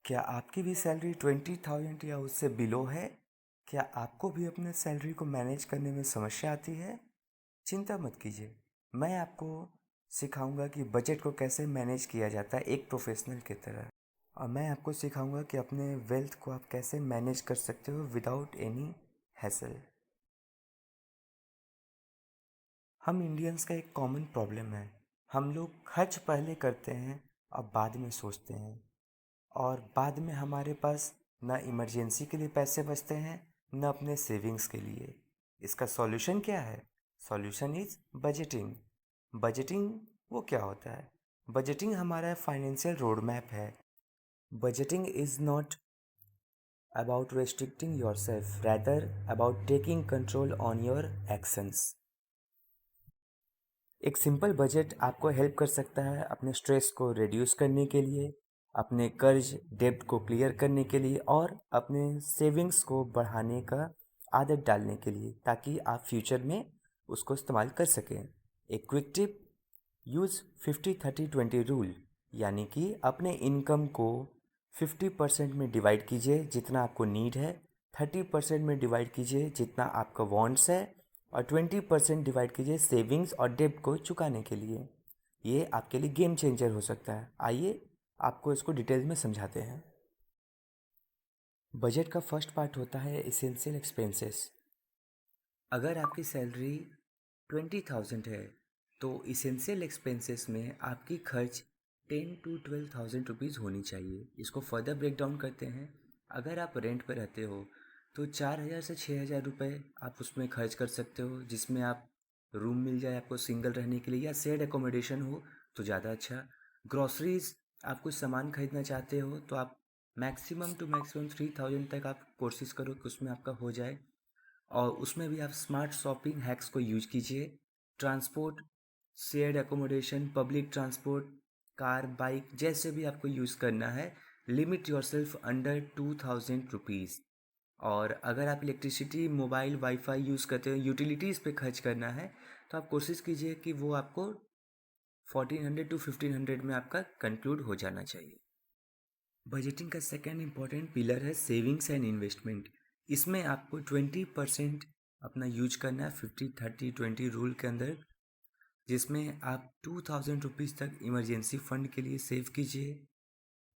क्या आपकी भी सैलरी 20,000 या उससे बिलो है? क्या आपको भी अपने सैलरी को मैनेज करने में समस्या आती है? चिंता मत कीजिए, मैं आपको सिखाऊंगा कि बजट को कैसे मैनेज किया जाता है एक प्रोफेशनल की तरह। और मैं आपको सिखाऊंगा कि अपने वेल्थ को आप कैसे मैनेज कर सकते हो विदाउट एनी हैसल। हम इंडियंस का एक कॉमन प्रॉब्लम है, हम लोग खर्च पहले करते हैं और बाद में सोचते हैं, और बाद में हमारे पास ना इमरजेंसी के लिए पैसे बचते हैं न अपने सेविंग्स के लिए। इसका सॉल्यूशन क्या है? Solution is budgeting. बजटिंग वो क्या होता है? बजटिंग हमारा फाइनेंशियल रोड मैप है। Budgeting is not about restricting yourself, rather about taking control on your actions. एक सिंपल बजट आपको हेल्प कर सकता है अपने स्ट्रेस को रिड्यूस करने के लिए, अपने कर्ज डेब्ट को क्लियर करने के लिए और अपने सेविंग्स को बढ़ाने का आदत डालने के लिए, ताकि आप फ्यूचर में उसको इस्तेमाल कर सकें। एक क्विक टिप, यूज़ 50-30-20 रूल, यानी कि अपने इनकम को 50% में डिवाइड कीजिए जितना आपको नीड है, 30% में डिवाइड कीजिए जितना आपका वांट्स है, और 20% डिवाइड कीजिए सेविंग्स और डेब्ट को चुकाने के लिए। ये आपके लिए गेम चेंजर हो सकता है। आइए आपको इसको डिटेल में समझाते हैं। बजट का फर्स्ट पार्ट होता है एसेंशियल एक्सपेंसेस। अगर आपकी सैलरी 20,000 है तो इसेंशियल एक्सपेंसेस में आपकी खर्च 10 to 12,000 रुपीज़ होनी चाहिए। इसको फर्दर ब्रेक डाउन करते हैं। अगर आप रेंट पर रहते हो तो 4,000 से 6,000 रुपये आप उसमें खर्च कर सकते हो, जिसमें आप रूम मिल जाए आपको सिंगल रहने के लिए, या शेयर्ड एकोमोडेशन हो तो ज़्यादा अच्छा। ग्रॉसरीज, आप कुछ सामान खरीदना चाहते हो तो आप मैक्सिमम टू मैक्सिमम 3,000 तक आप कोशिश करो कि उसमें आपका हो जाए, और उसमें भी आप स्मार्ट शॉपिंग हैक्स को यूज कीजिए। Transport, shared accommodation, public transport, car, bike जैसे भी आपको यूज़ करना है, limit your self under 2,000 rupees. और अगर आप इलेक्ट्रिसिटी, मोबाइल, वाईफाई यूज़ करते हो, यूटिलिटीज़ पे खर्च करना है, तो आप कोशिश कीजिए कि वो आपको 1,400 to 1,500 में आपका कंक्लूड हो जाना चाहिए। बजटिंग का सेकेंड इम्पॉर्टेंट पिलर है सेविंग्स एंड इन्वेस्टमेंट। इसमें आपको 20% अपना यूज करना है 50-30-20 रूल के अंदर, जिसमें आप 2,000 रुपीज़ तक इमरजेंसी फंड के लिए सेव कीजिए।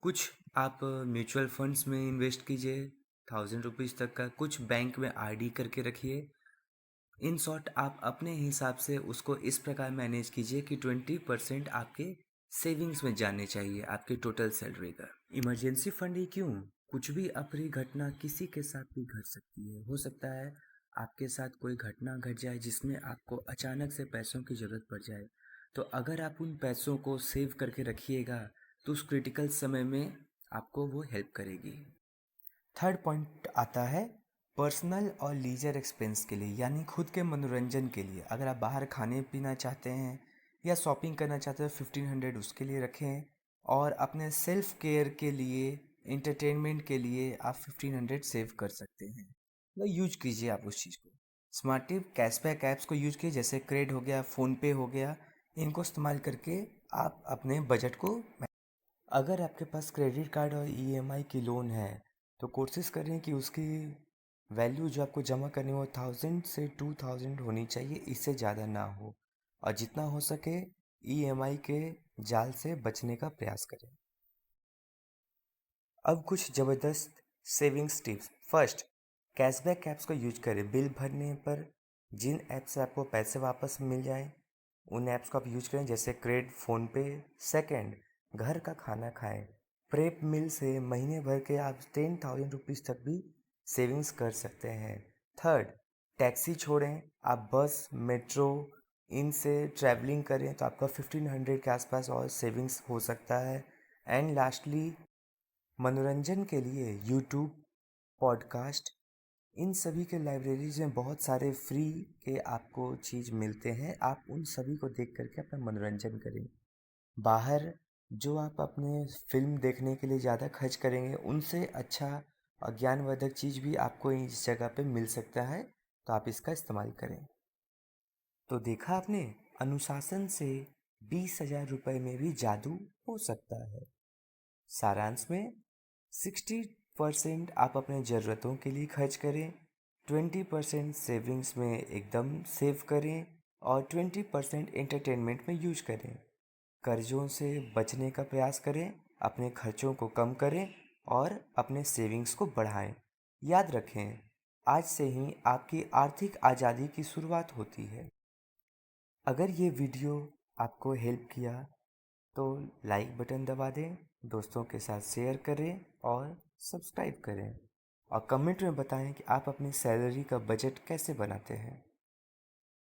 कुछ आप म्यूचुअल फंड्स में इन्वेस्ट कीजिए 1,000 रुपीज़ तक का, कुछ बैंक में आरडी करके रखिए। इन शॉर्ट आप अपने हिसाब से उसको इस प्रकार मैनेज कीजिए कि 20% आपके सेविंग्स में जाने चाहिए आपके टोटल सैलरी का। इमरजेंसी फंड ही क्यों, कुछ भी अप्रिय घटना किसी के साथ भी घट सकती है। हो सकता है आपके साथ कोई घटना घट जाए जिसमें आपको अचानक से पैसों की ज़रूरत पड़ जाए, तो अगर आप उन पैसों को सेव करके रखिएगा तो उस क्रिटिकल समय में आपको वो हेल्प करेगी। थर्ड पॉइंट आता है पर्सनल और लीजर एक्सपेंस के लिए, यानी खुद के मनोरंजन के लिए। अगर आप बाहर खाने पीना चाहते हैं या शॉपिंग करना चाहते हो, 1,500 उसके लिए रखें, और अपने सेल्फ केयर के लिए, इंटरटेनमेंट के लिए आप 1,500 सेव कर सकते हैं। तो यूज कीजिए आप उस चीज़ को। स्मार्ट टिप, कैशबैक ऐप्स को यूज कीजिए, जैसे क्रेड हो गया, फ़ोनपे हो गया। इनको इस्तेमाल करके आप अपने बजट को, अगर आपके पास क्रेडिट कार्ड और ईएमआई की लोन है तो कोशिश करें कि उसकी वैल्यू जो आपको जमा करनी हो 1,000 से 2,000 होनी चाहिए, इससे ज़्यादा ना हो। और जितना हो सके ईएमआई के जाल से बचने का प्रयास करें। अब कुछ ज़बरदस्त savings tips. First, cashback apps को यूज करें। बिल भरने पर जिन ऐप से आपको पैसे वापस मिल जाए उन ऐप्स को आप यूज करें, जैसे क्रेड, फ़ोनपे। सेकेंड, घर का खाना खाएं। प्रेप मिल से महीने भर के आप 10,000 रुपीज़ तक भी सेविंग्स कर सकते हैं। थर्ड, टैक्सी छोड़ें, आप बस, मेट्रो इनसे ट्रैवलिंग करें तो आपका 1,500 के आसपास और सेविंग्स हो सकता है। एंड लास्टली, मनोरंजन के लिए यूट्यूब, पॉडकास्ट, इन सभी के लाइब्रेरीज में बहुत सारे फ्री के आपको चीज़ मिलते हैं, आप उन सभी को देख करके अपना मनोरंजन करें। बाहर जो आप अपने फिल्म देखने के लिए ज़्यादा खर्च करेंगे, उनसे अच्छा और ज्ञानवर्धक चीज़ भी आपको इस जगह पे मिल सकता है, तो आप इसका इस्तेमाल करें। तो देखा आपने, अनुशासन से 20,000 रुपये में भी जादू हो सकता है। सारांश में, 60% आप अपने ज़रूरतों के लिए खर्च करें, 20% सेविंग्स में एकदम सेव करें और 20% एंटरटेनमेंट में यूज करें। कर्जों से बचने का प्रयास करें, अपने खर्चों को कम करें और अपने सेविंग्स को बढ़ाएं। याद रखें, आज से ही आपकी आर्थिक आज़ादी की शुरुआत होती है। अगर ये वीडियो आपको हेल्प किया तो लाइक बटन दबा दें, दोस्तों के साथ शेयर करें और सब्सक्राइब करें और कमेंट में बताएं कि आप अपनी सैलरी का बजट कैसे बनाते हैं।